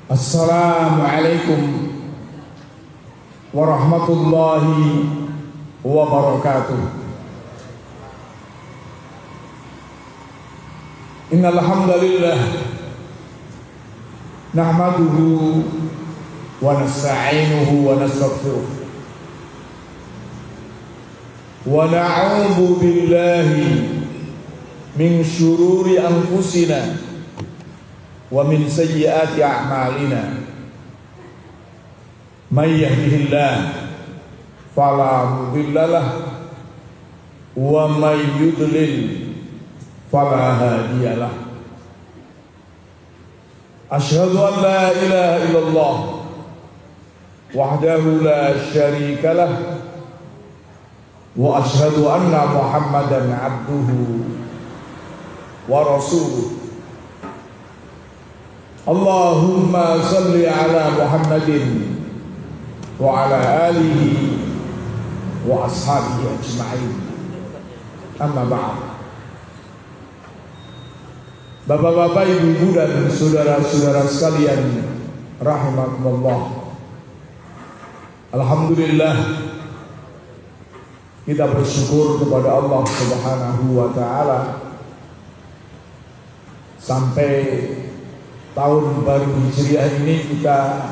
Assalamualaikum warahmatullahi wabarakatuh. Innal hamdalillah nahmaduhu wa nasta'inuhu wa nastaghfiruh wa na'udzu billahi min syururi anfusina wa min sayyiati a'malina. May yahdihillah fala mudhillalah wa may yudlil fala hadiyalah. Asyhadu an la ilaha illallah wahdahu la syarika lah wa asyhadu anna Muhammadan abduhu wa rasuluh. Allahumma salli ala Muhammadin wa ala alihi wa ashabihi ajma'in. Amma ba'd. Bapak-bapak, ibu-ibu dan saudara-saudara sekalian rahimakumullah. Alhamdulillah, kita bersyukur kepada Allah Subhanahu wa taala sampai tahun baru Hijriah ini kita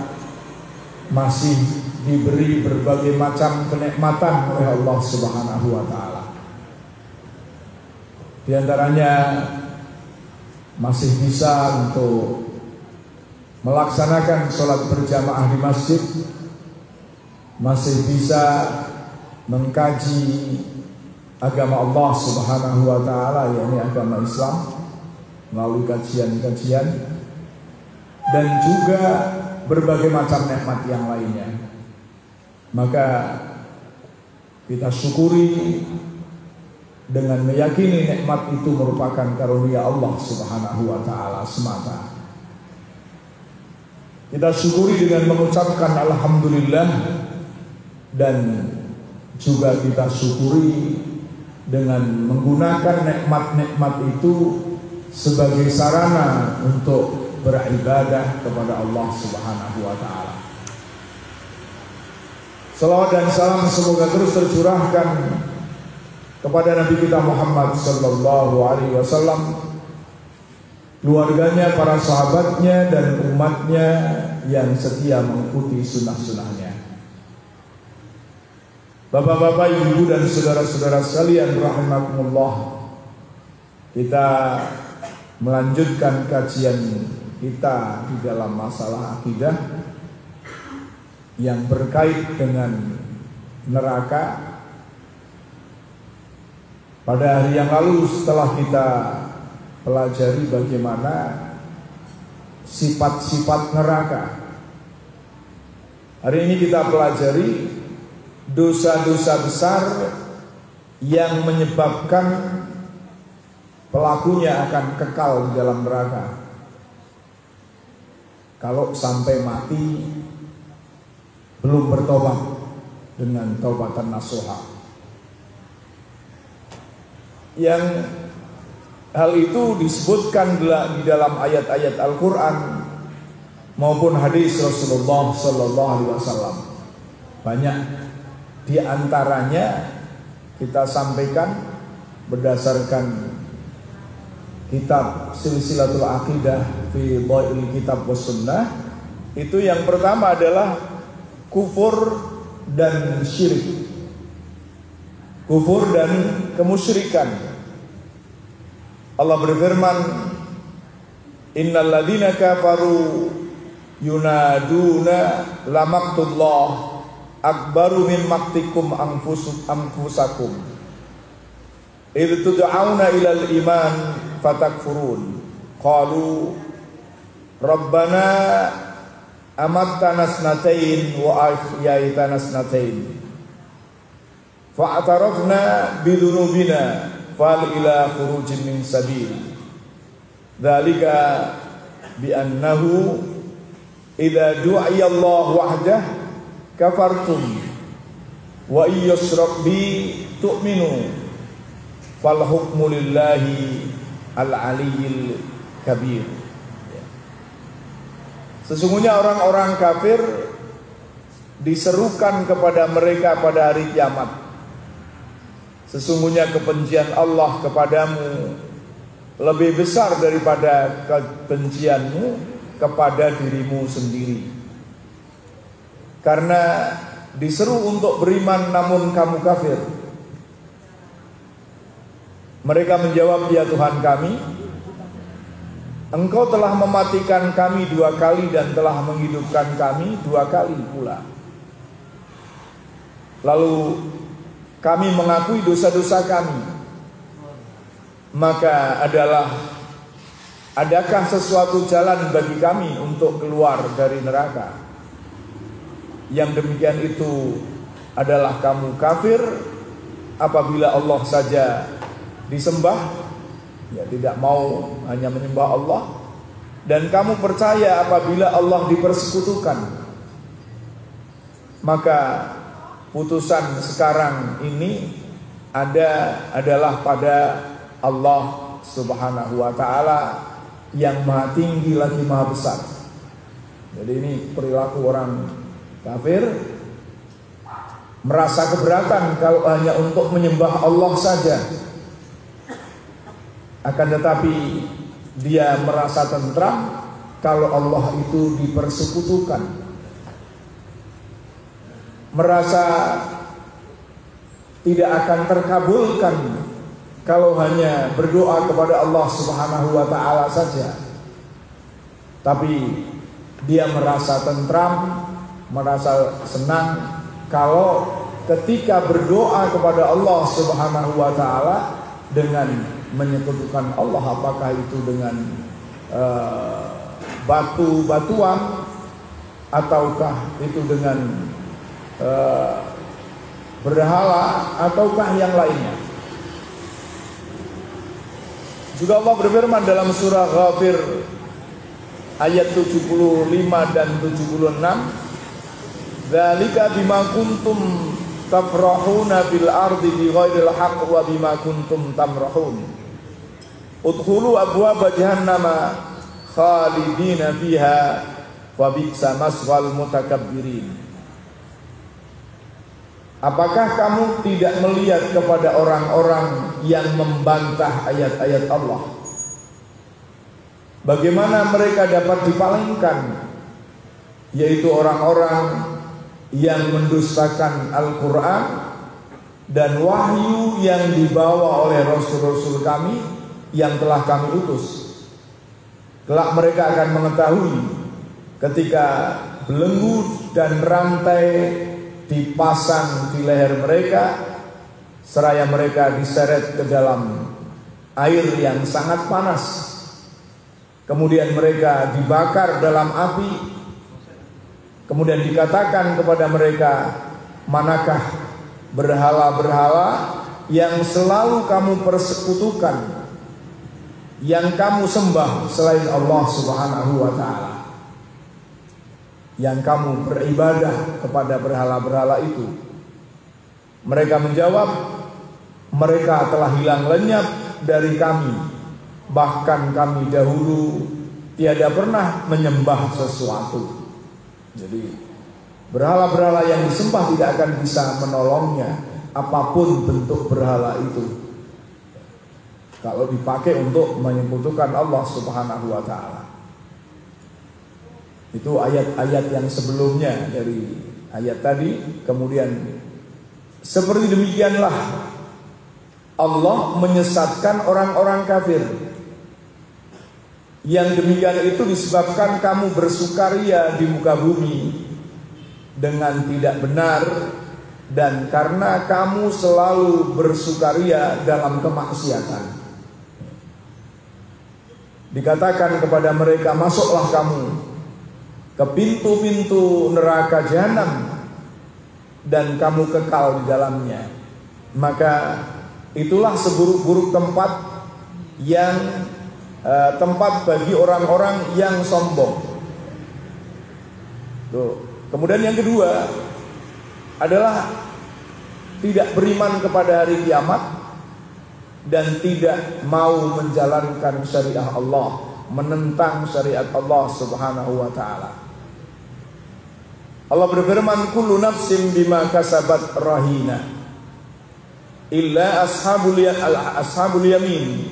masih diberi berbagai macam kenikmatan oleh Allah Subhanahu wa taala. Di antaranya masih bisa untuk melaksanakan sholat berjamaah di masjid, masih bisa mengkaji agama Allah Subhanahu wa taala, yakni agama Islam, melalui kajian-kajian, dan juga berbagai macam nikmat yang lainnya. Maka kita syukuri dengan meyakini nikmat itu merupakan karunia Allah Subhanahu wa taala semata. Kita syukuri dengan mengucapkan alhamdulillah, dan juga kita syukuri dengan menggunakan nikmat-nikmat itu sebagai sarana untuk beribadah kepada Allah Subhanahu wa taala. Salawat dan salam semoga terus tercurahkan kepada Nabi kita Muhammad sallallahu alaihi wasallam, keluarganya, para sahabatnya, dan umatnya yang setia mengikuti sunnah-sunnahnya. Bapak-bapak, ibu dan saudara-saudara sekalian rahimakumullah, kita melanjutkan kajian kita di dalam masalah akidah yang berkait dengan neraka. Pada hari yang lalu setelah kita pelajari bagaimana sifat-sifat neraka, hari ini kita pelajari dosa-dosa besar yang menyebabkan pelakunya akan kekal di dalam neraka kalau sampai mati belum bertobat dengan taubatan nasuha. Yang hal itu disebutkan di dalam ayat-ayat Al-Quran maupun hadis Rasulullah Sallallahu Alaihi Wasallam. Banyak di antaranya kita sampaikan berdasarkan kitab Silsilatul Aqidah fi Dhail Kitab was Sunnah. Itu yang pertama adalah kufur dan syirik, kufur dan kemusyrikan. Allah berfirman, innal ladzina kafaru yunaduna lamaktullah akbaru min maktikum anfusakum idh tud'auna ilal iman fatakfurun qalu rabbana amattana snatain wa ahyaitana snatain fa'tarafna bidunubina fal ila khurujin min sabil dzalika bi annahu idza du'iya Allah wahdah kafartum wa iyyusrak bi tu'minu fal hukmu lillahi al-aliyyil kabir. Sesungguhnya orang-orang kafir diserukan kepada mereka pada hari kiamat, sesungguhnya kebencian Allah kepadamu lebih besar daripada kebencianmu kepada dirimu sendiri. Karena diseru untuk beriman namun kamu kafir. Mereka menjawab, ya Tuhan kami, Engkau telah mematikan kami 2 kali dan telah menghidupkan kami 2 kali pula. Lalu kami mengakui dosa-dosa kami. Maka adakah sesuatu jalan bagi kami untuk keluar dari neraka? Yang demikian itu adalah kamu kafir apabila Allah saja disembah, ya tidak mau hanya menyembah Allah, dan kamu percaya apabila Allah dipersekutukan. Maka putusan sekarang ini adalah pada Allah Subhanahu wa ta'ala yang maha tinggi lagi maha besar. Jadi ini perilaku orang kafir, merasa keberatan kalau hanya untuk menyembah Allah saja. Akan tetapi dia merasa tentram kalau Allah itu dipersekutukan. Merasa tidak akan terkabulkan kalau hanya berdoa kepada Allah Subhanahu wa ta'ala saja. Tapi dia merasa tentram, merasa senang kalau ketika berdoa kepada Allah Subhanahu wa ta'ala dengan menyekutukan Allah, apakah itu dengan batu-batuan ataukah itu dengan berhala ataukah yang lainnya. Juga Allah berfirman dalam surah Ghafir ayat 75 dan 76, dzalika bima kuntum tafrahuna fil ardi bighairil haqq wa bima kuntum tamrahun udkhulu abwaaba jahannama khalidina fiha wa bi'sa maswal mutakabbirin. Apakah kamu tidak melihat kepada orang-orang yang membantah ayat-ayat Allah, bagaimana mereka dapat dipalingkan, yaitu orang-orang yang mendustakan Al-Quran dan wahyu yang dibawa oleh Rasul-Rasul kami yang telah kami utus. Kelak mereka akan mengetahui ketika belenggu dan rantai dipasang di leher mereka, seraya mereka diseret ke dalam air yang sangat panas. Kemudian mereka dibakar dalam api. Kemudian dikatakan kepada mereka, manakah berhala-berhala yang selalu kamu persekutukan, yang kamu sembah selain Allah Subhanahu wa ta'ala, yang kamu beribadah kepada berhala-berhala itu? Mereka menjawab, mereka telah hilang lenyap dari kami, bahkan kami dahulu tiada pernah menyembah sesuatu. Jadi berhala-berhala yang disembah tidak akan bisa menolongnya, apapun bentuk berhala itu, kalau dipakai untuk menyekutukan Allah Subhanahu wa ta'ala. Itu ayat-ayat yang sebelumnya dari ayat tadi. Kemudian seperti demikianlah Allah menyesatkan orang-orang kafir. Yang demikian itu disebabkan kamu bersukaria di muka bumi dengan tidak benar, dan karena kamu selalu bersukaria dalam kemaksiatan. Dikatakan kepada mereka, masuklah kamu ke pintu-pintu neraka jahanam dan kamu kekal di dalamnya. Maka itulah seburuk-buruk tempat yang tempat bagi orang-orang yang sombong. Tuh. Kemudian yang kedua adalah tidak beriman kepada hari kiamat dan tidak mau menjalankan syariah Allah, menentang syariat Allah Subhanahu wa taala. Allah berfirman, kullu nafsin bima kasabat rahina illa ashabul yamin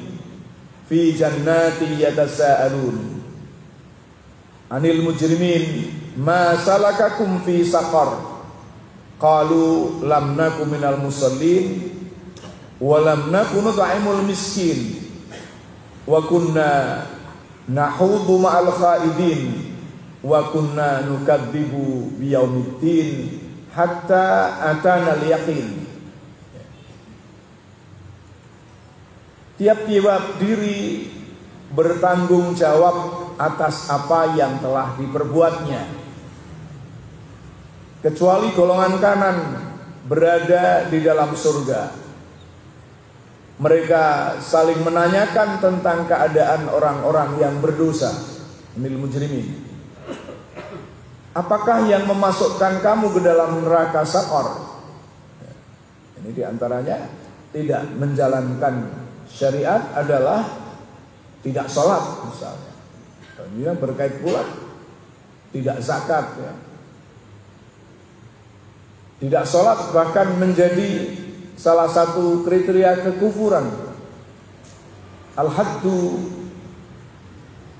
fi jannati yatasaalun anil mujrimin ma salakakum fi saqar qalu lam naku minal musallin wa lam naku nut'imul miskin wa kunna nahudu ma'al khaidin wa kunna nukadzibu biyaumiddin hatta atana al-yaqin. Tiap-tiap diri bertanggung jawab atas apa yang telah diperbuatnya, kecuali golongan kanan berada di dalam surga. Mereka saling menanyakan tentang keadaan orang-orang yang berdosa, minal mujrimin. Apakah yang memasukkan kamu ke dalam neraka Saqar? Ini diantaranya tidak menjalankan syariat adalah tidak sholat misalnya. Kemudian berkait pula tidak zakat ya. Tidak sholat bahkan menjadi salah satu kriteria kekufuran. Al-haddu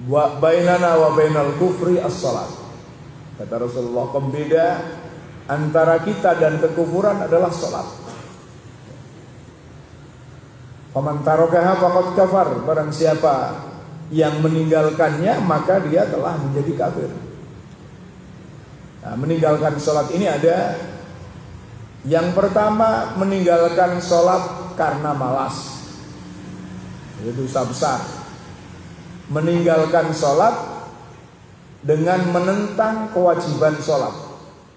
wa bainana wa bainal kufri as-sholat. Kata Rasulullah, pembeda antara kita dan kekufuran adalah sholat. Faman tarakaha faqad kafar. Barang siapa yang meninggalkannya maka dia telah menjadi kafir. Nah, meninggalkan sholat ini ada. Yang pertama, meninggalkan sholat karena malas. Itu dosa besar. Meninggalkan sholat dengan menentang kewajiban sholat.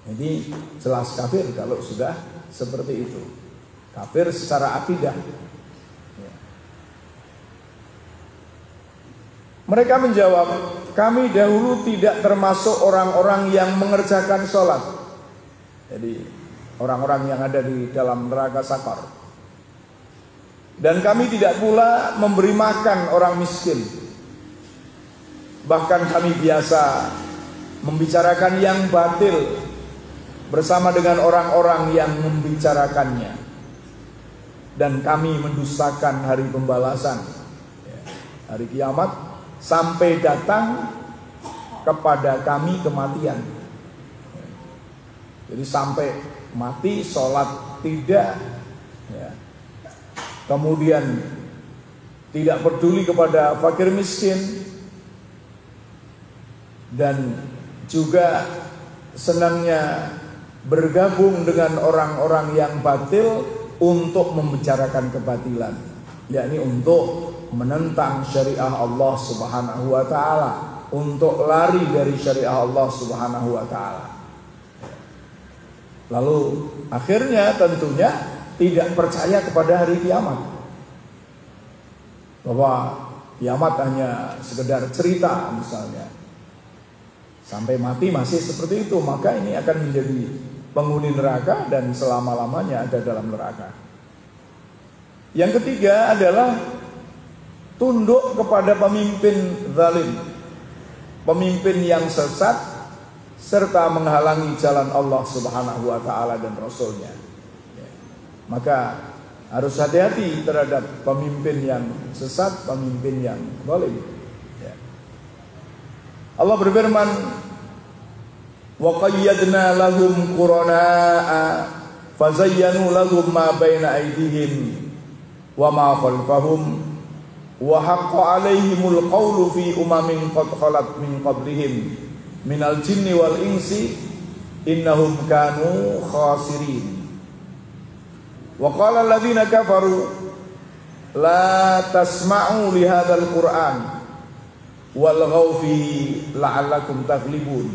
Jadi jelas kafir kalau sudah seperti itu. Kafir secara akidah. Mereka menjawab, kami dahulu tidak termasuk orang-orang yang mengerjakan sholat. Jadi orang-orang yang ada di dalam neraka Saqar. Dan kami tidak pula memberi makan orang miskin. Bahkan kami biasa membicarakan yang batil bersama dengan orang-orang yang membicarakannya. Dan kami mendustakan hari pembalasan, hari kiamat, sampai datang kepada kami kematian. Jadi sampai mati, sholat tidak, ya. Kemudian tidak peduli kepada fakir miskin, dan juga senangnya bergabung dengan orang-orang yang batil untuk membicarakan kebatilan, yakni untuk menentang syariah Allah Subhanahu wa taala, untuk lari dari syariah Allah Subhanahu wa taala. Lalu akhirnya tentunya tidak percaya kepada hari kiamat, bahwa kiamat hanya sekedar cerita misalnya. Sampai mati masih seperti itu, maka ini akan menjadi penghuni neraka dan selama-lamanya ada dalam neraka. Yang ketiga adalah tunduk kepada pemimpin zalim, pemimpin yang sesat, serta menghalangi jalan Allah Subhanahu wa taala dan Rasulnya. Maka harus hati-hati terhadap pemimpin yang sesat, pemimpin yang zalim. Allah berfirman, wa qayyadna lahum qurana'a fazayyanu lahum ma baina aydihim wa ma khalfahum wa haqqa 'alaihimul qawlu fi umamin qad khalat min qablihim minal jinni wal insi innahum kanu khasirin. Wa qala alladziina kafaru la tasma'u li hadzal qur'an walghaw fihi la'allakum taghlibun.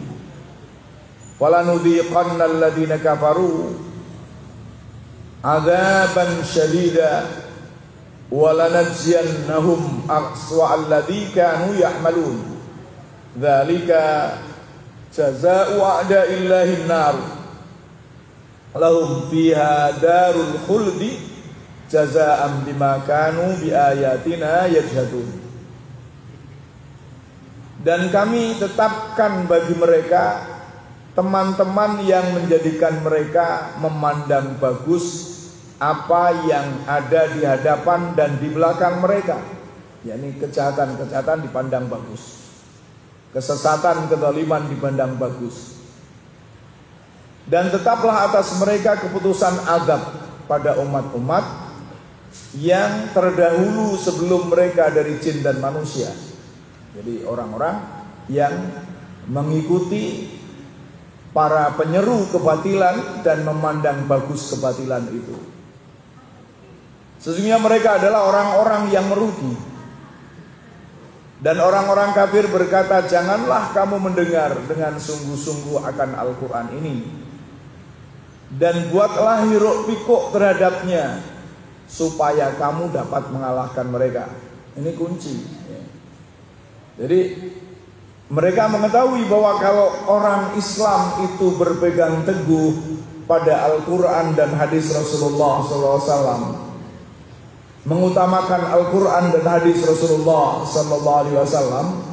Falanudhiqanna alladziina kafaru 'adzaban syadida wa lanajziyannahum aqsa alladzi kanu ya'malun. Dzalika jazaa'u a'da'illahi an-nar lahum fiha darul khuldi jazaa'an bima kanu biayatina yajhadun. Dan kami tetapkan bagi mereka teman-teman yang menjadikan mereka memandang bagus apa yang ada di hadapan dan di belakang mereka, yakni kejahatan-kejahatan dipandang bagus, kesesatan, kezaliman dipandang bagus. Dan tetaplah atas mereka keputusan azab pada umat-umat yang terdahulu sebelum mereka dari jin dan manusia. Jadi orang-orang yang mengikuti para penyeru kebatilan dan memandang bagus kebatilan itu. Sesungguhnya mereka adalah orang-orang yang merugi. Dan orang-orang kafir berkata, janganlah kamu mendengar dengan sungguh-sungguh akan Al-Quran ini, dan buatlah hiruk pikuk terhadapnya, supaya kamu dapat mengalahkan mereka. Ini kunci. Jadi mereka mengetahui bahwa kalau orang Islam itu berpegang teguh pada Al-Quran dan hadis Rasulullah SAW, mengutamakan Al-Quran dan hadis Rasulullah SAW,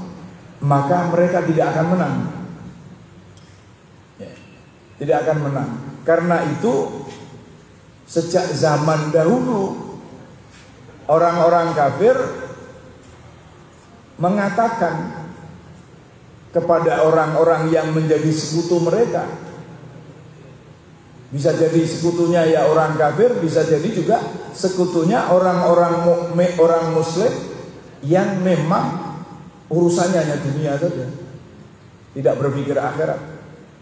maka mereka tidak akan menang. Tidak akan menang. Karena itu sejak zaman dahulu orang-orang kafir mengatakan kepada orang-orang yang menjadi sekutu mereka, bisa jadi sekutunya ya orang kafir, bisa jadi juga sekutunya orang-orang muslim yang memang urusannya hanya dunia saja, tidak berpikir akhirat,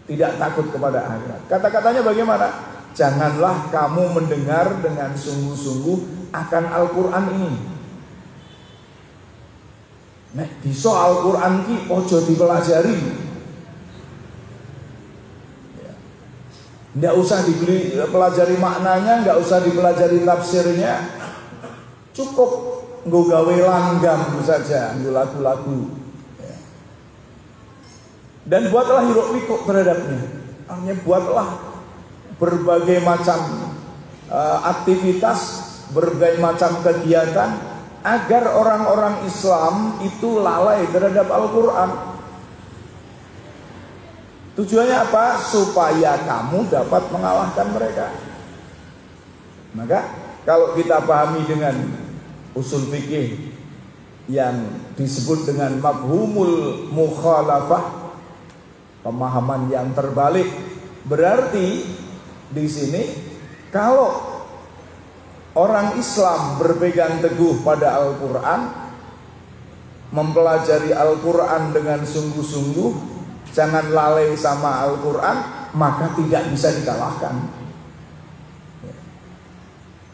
tidak takut kepada akhirat. Kata-katanya bagaimana? Janganlah kamu mendengar dengan sungguh-sungguh akan Al-Quran ini. Nek bisa Al-Quran ki ojo dipelajari. Nggak usah dipelajari maknanya, nggak usah dipelajari tafsirnya, cukup nggawe langgam saja, nggo lagu-lagu. Dan buatlah hiruk pikuk terhadapnya. Artinya buatlah berbagai macam aktivitas, berbagai macam kegiatan agar orang-orang Islam itu lalai terhadap Al-Quran. Tujuannya apa? Supaya kamu dapat mengalahkan mereka. Maka kalau kita pahami dengan usul fikih yang disebut dengan mafhumul mukhalafah, pemahaman yang terbalik, berarti di sini kalau orang Islam berpegang teguh pada Al-Quran, mempelajari Al-Quran dengan sungguh-sungguh, jangan lalai sama Al-Quran, maka tidak bisa dikalahkan.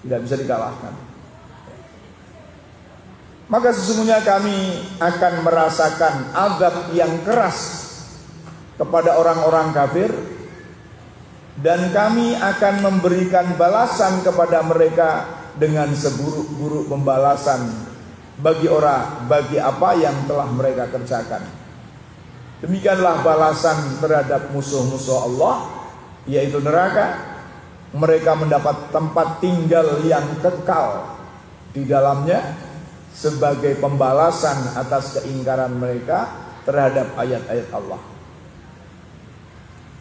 Tidak bisa dikalahkan. Maka sesungguhnya kami akan merasakan azab yang keras kepada orang-orang kafir, dan kami akan memberikan balasan kepada mereka dengan seburuk-buruk pembalasan bagi apa yang telah mereka kerjakan. Demikianlah balasan terhadap musuh-musuh Allah, yaitu neraka. Mereka mendapat tempat tinggal yang kekal di dalamnya sebagai pembalasan atas keingkaran mereka terhadap ayat-ayat Allah.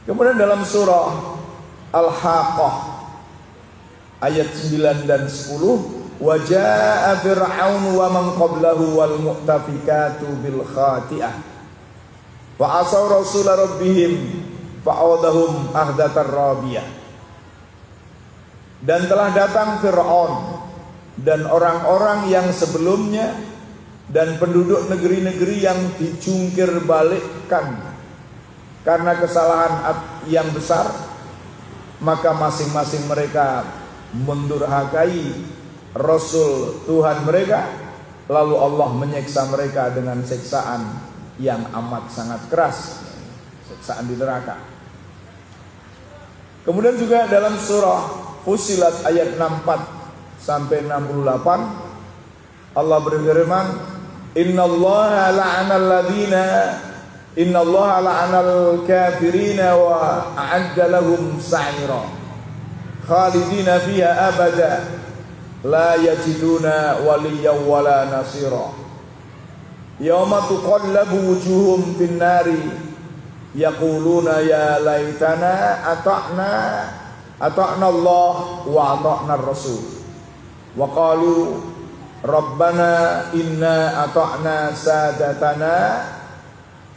Kemudian dalam surah Al-Haqqah ayat 9 dan 10, wa jaa fir'aun wa man qablahu wal mu'tafikatu bil khati'ah wa asaw rasul rabbihim fa'adahum ahdatar rabiyah. Dan telah datang Fir'aun dan orang-orang yang sebelumnya dan penduduk negeri-negeri yang dijungkir balikkan karena kesalahan yang besar, maka masing-masing mereka mendurhakai Rasul Tuhan mereka, lalu Allah menyiksa mereka dengan siksaan yang amat sangat keras, siksaan di neraka. Kemudian juga dalam surah Fussilat ayat 64 sampai 68 Allah berfirman, Innallaha la'anal kafirina wa a'adda lahum sa'ira khalidina fiha abada la yajiduna waliyyan wala nasira. Yauma tuqallabu wujuhum fin nari yaquluna ya laitana ata'na Allah wa ata'na ar-rasul wa qalu rabbana inna ata'na sadatana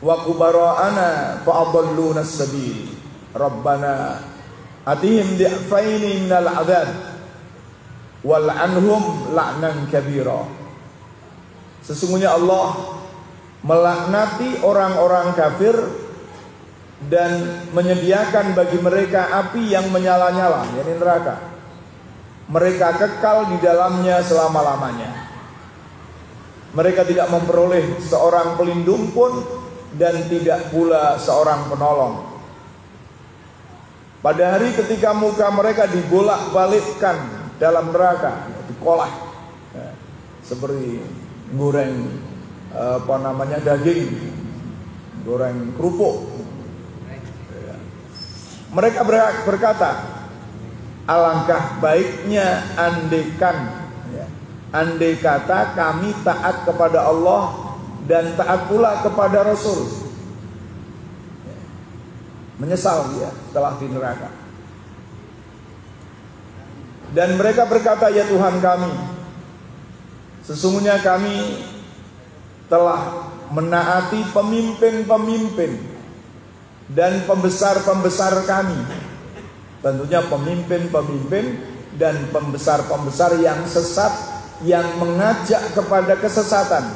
wa kubara'ana fa'adalluna as-sabil rabbana atihim di'faini minal adab wal anhum la'nan kabira. Sesungguhnya Allah melaknati orang-orang kafir dan menyediakan bagi mereka api yang menyala-nyala, yakni neraka. Mereka kekal di dalamnya selama-lamanya. Mereka tidak memperoleh seorang pelindung pun dan tidak pula seorang penolong. Pada hari ketika muka mereka dibolak-balikkan dalam neraka, dikolah seperti goreng daging, goreng kerupuk. Mereka berkata, alangkah baiknya andai kata kami taat kepada Allah dan taat pula kepada Rasul. Menyesal dia setelah di neraka. Dan mereka berkata, ya Tuhan kami, sesungguhnya kami telah menaati pemimpin-pemimpin dan pembesar-pembesar kami. Tentunya pemimpin-pemimpin dan pembesar-pembesar yang sesat, yang mengajak kepada kesesatan.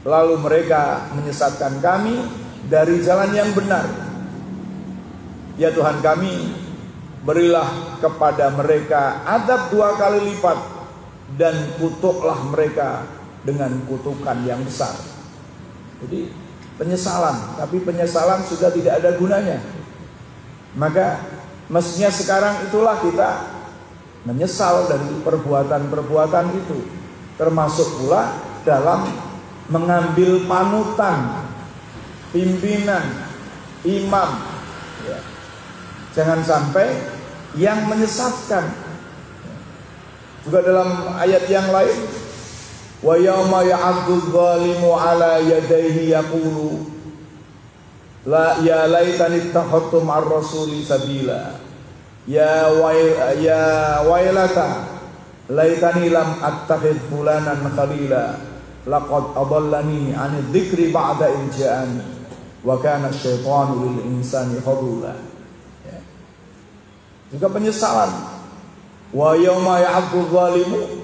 Lalu mereka menyesatkan kami dari jalan yang benar. Ya Tuhan kami, berilah kepada mereka azab 2 kali lipat dan kutuklah mereka dengan kutukan yang besar. Jadi penyesalan, tapi penyesalan sudah tidak ada gunanya. Maka mestinya sekarang itulah kita menyesal dari perbuatan-perbuatan itu, termasuk pula dalam mengambil panutan pimpinan, imam, ya. Jangan sampai yang menyesatkan. Juga dalam ayat yang lain, wa yauma ya'addu dzalimu ala yadayhi yaqulu la ya laitani ittakhadtu ma'ar rasuli sabila ya wailata laitani lam attakhidh fulanan khalila laqad adallani 'anil dzikri ba'da idh ja'ani wa kana asyaitanu lil insani khadula. Juga penyesalan, wa yauma ya'addu dzalimu,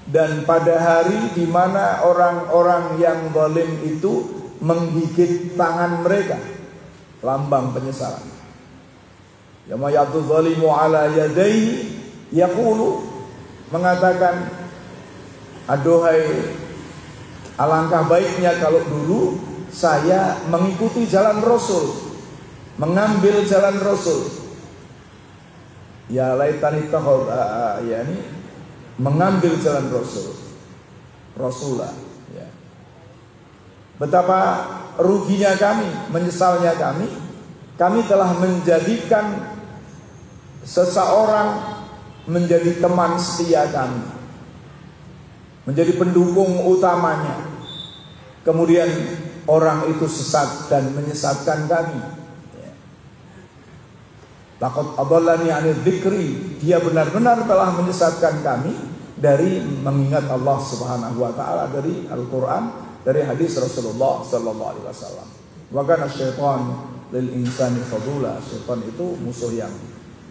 dan pada hari di mana orang-orang yang zalim itu menggigit tangan mereka, lambang penyesalan. Yauma ya'addu dzalimu ala yadayhi yaqulu, mengatakan, aduhai, alangkah baiknya kalau dulu saya mengikuti jalan Rasul, mengambil jalan Rasul. Ya laitani takhul, yakni mengambil jalan Rasulah, ya. Betapa ruginya kami, menyesalnya kami telah menjadikan seseorang menjadi teman setia kami, menjadi pendukung utamanya. Kemudian orang itu sesat dan menyesatkan kami. Laqad adallani 'anil dzikri, dia benar-benar telah menyesatkan kami dari mengingat Allah Subhanahu wa taala, dari Al-Qur'an, dari hadis Rasulullah sallallahu alaihi wasallam. Wa kana syaitan lil insani khadula, syaitan itu musuh yang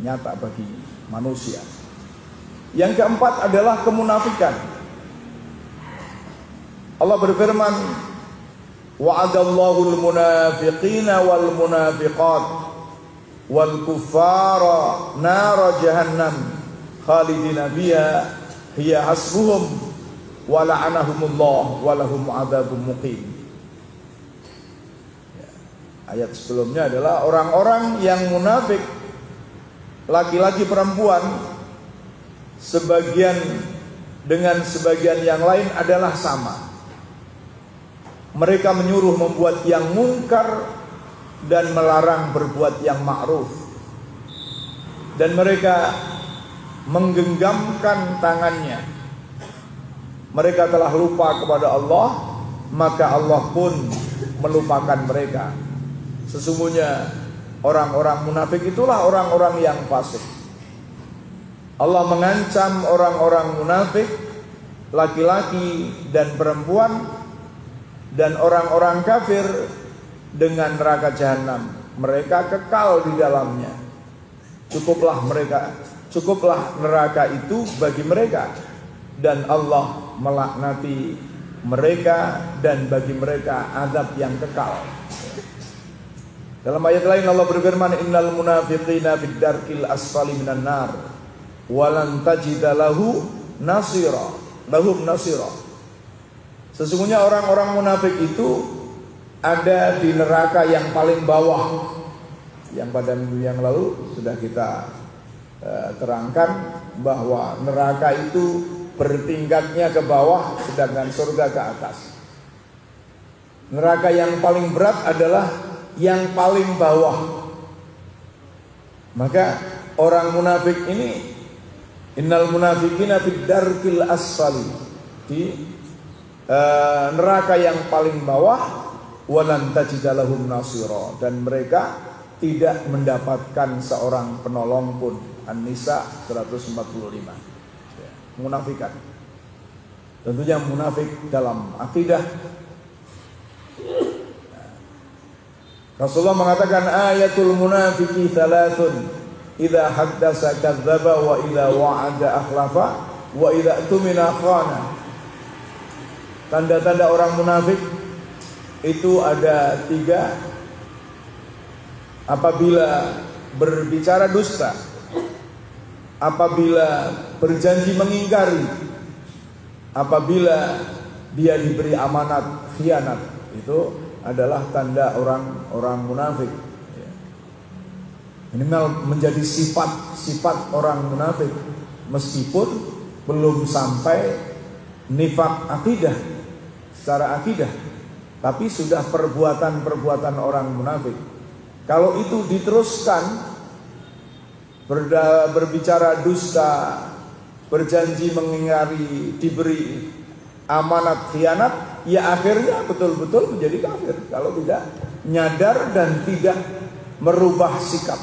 nyata bagi manusia. Yang keempat adalah kemunafikan. Allah berfirman, wa'adallahu al-munafiqina wal munafiqat wal kuffara nar jahannam khalidina fiha hiya hasbuhum wa la'anahumullah wa lahum adzabun muqim. Ayat sebelumnya adalah orang-orang yang munafik, laki-laki perempuan, sebagian dengan sebagian yang lain adalah sama. Mereka menyuruh membuat yang mungkar dan melarang berbuat yang ma'ruf, dan mereka menggenggamkan tangannya. Mereka telah lupa kepada Allah maka Allah pun melupakan mereka. Sesungguhnya orang-orang munafik itulah orang-orang yang fasik. Allah mengancam orang-orang munafik, laki-laki dan perempuan, dan orang-orang kafir dengan neraka jahanam. Mereka kekal di dalamnya. Cukuplah neraka itu bagi mereka, dan Allah melaknati mereka, dan bagi mereka azab yang kekal. Dalam ayat lain Allah berfirman, innal munafiqina fid darkil asfali minan nar walan tajida lahum nasira. Sesungguhnya orang-orang munafik itu ada di neraka yang paling bawah, yang pada minggu yang lalu sudah kita terangkan bahwa neraka itu bertingkatnya ke bawah, sedangkan surga ke atas. Neraka yang paling berat adalah yang paling bawah. Maka orang munafik ini, innal munafiqina fid darkil asfali, di neraka yang paling bawah, walan tajida lahum nasira, dan mereka tidak mendapatkan seorang penolong pun. An-Nisa 145. Munafikan. Tentunya munafik dalam akidah. Rasulullah mengatakan ayatul munafiki thalathun, idza haddasa kadzdzaba, wa idza wa'ada akhlafa, wa idza tumina khana. Tanda-tanda orang munafik itu ada 3. Apabila berbicara dusta, apabila berjanji mengingkari, apabila dia diberi amanat khianat. Itu adalah tanda orang munafik. Ini menjadi sifat orang munafik, meskipun belum sampai nifaq akidah, secara akidah, tapi sudah perbuatan orang munafik. Kalau itu diteruskan, berbicara dusta, berjanji mengingkari, diberi amanat khianat, ya akhirnya betul-betul menjadi kafir kalau tidak nyadar dan tidak merubah sikap,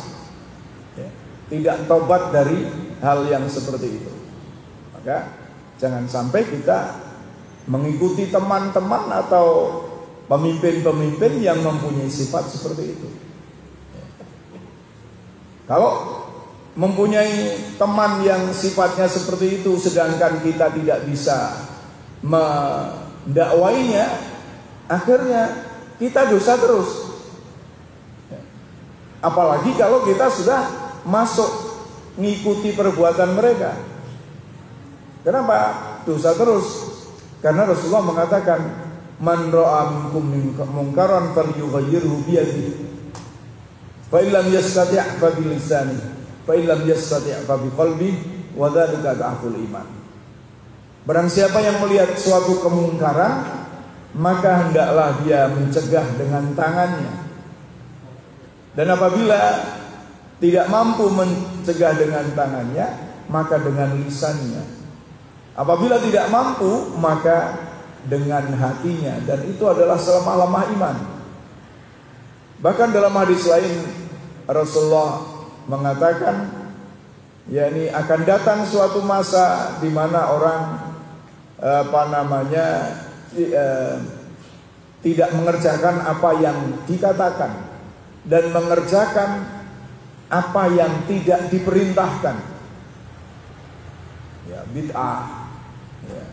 ya, tidak tobat dari hal yang seperti itu. Maka jangan sampai kita mengikuti teman-teman atau pemimpin-pemimpin yang mempunyai sifat seperti itu. Kalau mempunyai teman yang sifatnya seperti itu, sedangkan kita tidak bisa mendakwainya, akhirnya kita dosa terus. Apalagi kalau kita sudah masuk ngikuti perbuatan mereka. Kenapa dosa terus? Karena Rasulullah mengatakan, man ra'a minkum munkaran falyughayyirhu bi yadihi, fa illam yastati' fa bi lisanihi, fa illam yastati' fa bi qalbihi, wa dzalika dhaful iman. Barang siapa yang melihat suatu kemungkaran, maka hendaklah dia mencegah dengan tangannya. Dan apabila tidak mampu mencegah dengan tangannya, maka dengan lisannya. Apabila tidak mampu, maka dengan hatinya. Dan itu adalah selemah-lemah iman. Bahkan dalam hadis lain Rasulullah mengatakan, yakni akan datang suatu masa di mana orang tidak mengerjakan apa yang dikatakan dan mengerjakan apa yang tidak diperintahkan. Ya, bid'ah, ya,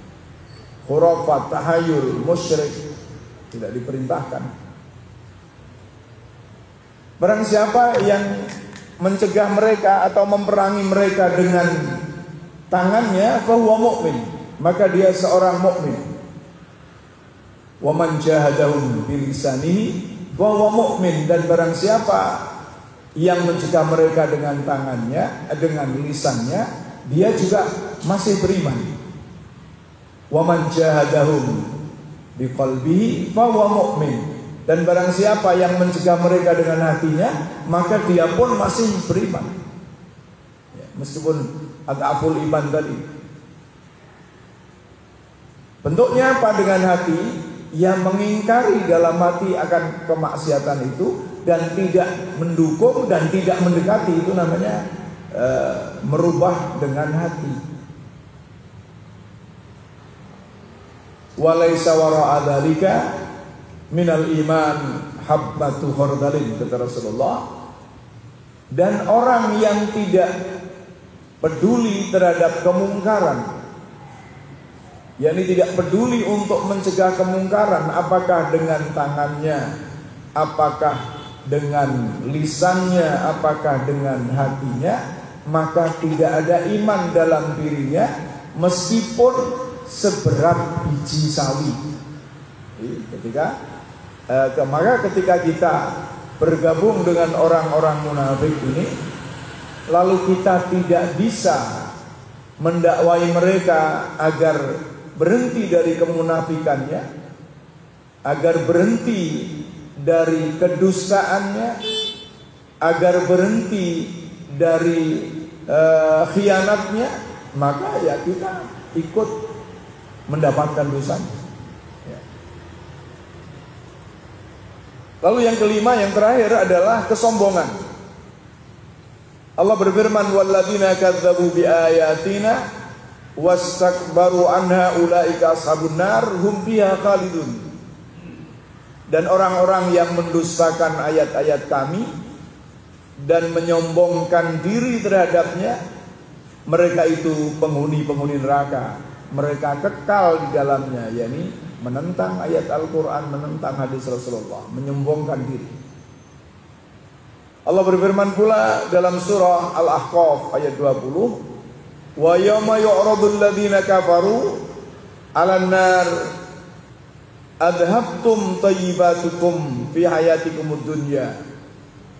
khurafat, tahayul, musyrik, tidak diperintahkan. Barang siapa yang mencegah mereka atau memerangi mereka dengan tangannya, fahuwa mu'min, maka dia seorang mukmin. Wa man jahadahum bilisanihi fahuwa mu'min, dan barang siapa yang mencegah mereka dengan tangannya, dengan lisannya, dia juga masih beriman. Wa man jahadahum biqalbihi fahuwa mu'min, dan barang siapa yang mencegah mereka dengan hatinya, maka dia pun masih beriman, ya, meskipun adhaful iman tadi. Bentuknya apa dengan hati? yang mengingkari dalam hati akan kemaksiatan itu dan tidak mendukung dan tidak mendekati, itu namanya merubah dengan hati. Walaysa wara'a dzalika minal iman habbatu khardalin, kata Rasulullah. Dan orang yang tidak peduli terhadap kemungkaran, yakni tidak peduli untuk mencegah kemungkaran, apakah dengan tangannya, apakah dengan lisannya, apakah dengan hatinya, maka tidak ada iman dalam dirinya meskipun seberat biji sawi. Maka ketika kita bergabung dengan orang-orang munafik ini, lalu kita tidak bisa mendakwai mereka agar berhenti dari kemunafikannya, agar berhenti dari kedustaannya, agar berhenti dari khianatnya, maka ya kita ikut mendapatkan dosanya. Lalu yang kelima, yang terakhir adalah kesombongan. Allah berfirman, walladzina kadzdzabu biayatina wastakbaru anha ulaika ashabun nar hum fiha khalidun. Dan orang-orang yang mendustakan ayat-ayat kami dan menyombongkan diri terhadapnya, mereka itu penghuni-penghuni neraka. Mereka kekal di dalamnya, yakni menentang ayat Al-Quran, menentang hadis Rasulullah, menyombongkan diri. Allah berfirman pula dalam surah Al-Ahqaf ayat 20, wa yawma yu'radul ladzina kafaru 'alan nar adhabtum thayyibatukum fi hayatikumud dunya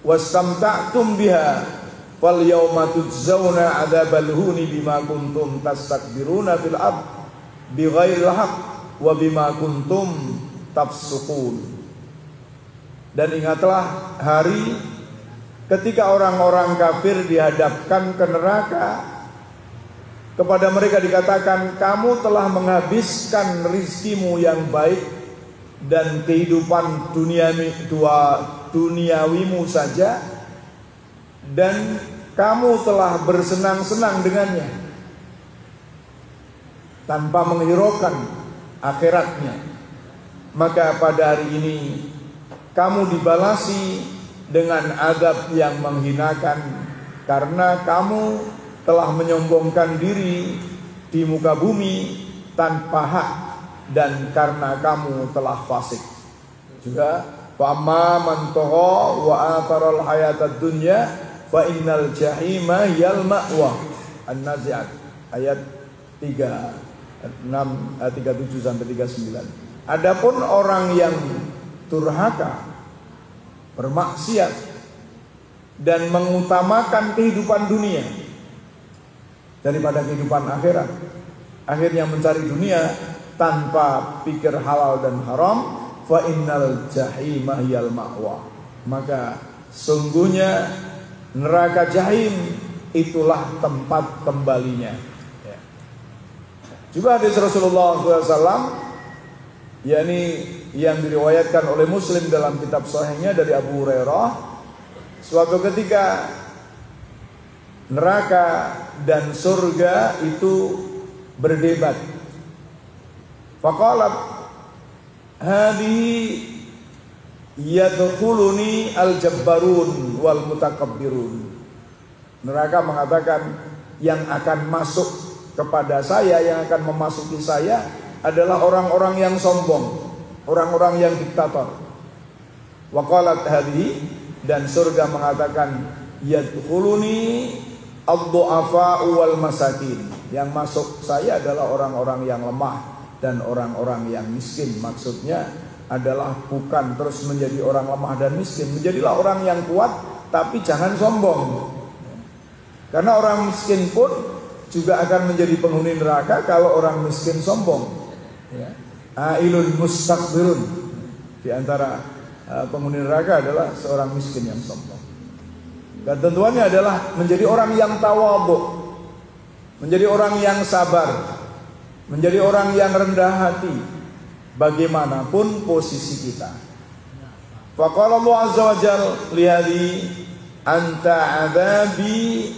wastamta'tum biha fal yawma tujzauna 'adzabal huni bima kuntum tastakbiruna fil ard bighairil haqq wa bima kuntum tafsukun. Dan ingatlah hari ketika orang-orang kafir dihadapkan ke neraka, kepada mereka dikatakan, kamu telah menghabiskan rizkimu yang baik dan kehidupan duniawimu saja, dan kamu telah bersenang-senang dengannya tanpa menghiraukan akhiratnya. Maka pada hari ini kamu dibalasi dengan azab yang menghinakan, karena kamu telah menyombongkan diri di muka bumi tanpa hak, dan karena kamu telah fasik. Juga fa amma man tagha wa atharal hayatad dunya fa innal jahima yal ma'wa. An-Nazi'at ayat 37 sampai 39. Adapun orang yang durhaka, bermaksiat dan mengutamakan kehidupan dunia daripada kehidupan akhirat, akhirnya mencari dunia tanpa pikir halal dan haram, fa innal jahima yal ma'wa, maka sungguhnya neraka jahim itulah tempat kembalinya. Juga hadis Rasulullah SAW, yakni yang diriwayatkan oleh Muslim dalam kitab sahihnya dari Abu Hurairah, suatu ketika neraka dan surga itu berdebat. Faqalat hadhihi yadkhuluni al-jabbarun wal mutakabbirun. Neraka mengatakan, yang akan masuk kepada saya, yang akan memasuki saya adalah orang-orang yang sombong, orang-orang yang diktator. Wa qalat hadhihi, dan surga mengatakan, yadkhuluni ad-du'afa wal masakin. Yang masuk saya adalah orang-orang yang lemah dan orang-orang yang miskin. Maksudnya adalah bukan terus menjadi orang lemah dan miskin, menjadilah orang yang kuat, tapi jangan sombong. Karena orang miskin pun juga akan menjadi penghuni neraka kalau orang miskin sombong. Ailun mustakbirun. Di antara penghuni neraka adalah seorang miskin yang sombong. Ketentuannya adalah menjadi orang yang tawadhu, menjadi orang yang sabar, menjadi orang yang rendah hati, bagaimanapun posisi kita. Faqala Allah azza wa jalla lihadi anta adzabi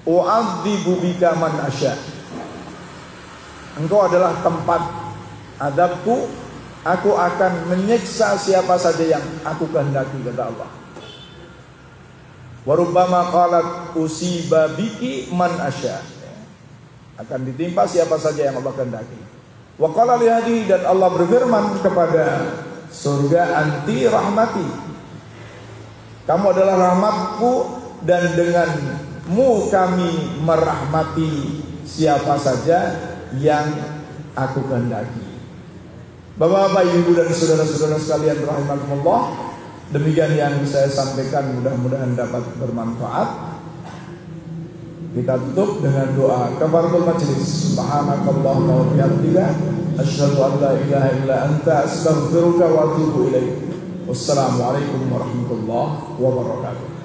u'adzibu bika man asya. Engkau adalah tempat azabku, aku akan menyiksa siapa saja yang aku kehendaki, kata Allah. Wa rubbama qalat usiba biki man asya. Akan ditimpa siapa saja yang Allah kehendaki. Wa qala lihadi, dan Allah berfirman kepada surga, anti rahmati, kamu adalah rahmatku, dan denganmu kami merahmati siapa saja yang aku kehendaki. Bapak-bapak, ibu dan saudara-saudara sekalian rahimakumullah, demikian yang saya sampaikan, mudah-mudahan dapat bermanfaat. Kita tutup dengan doa kafaratul majlis. Subhanakallahumma wa bihamdika asyhadu an la ilaha illa anta astaghfiruka wa atubu ilaik. Wassalamualaikum warahmatullahi wabarakatuh.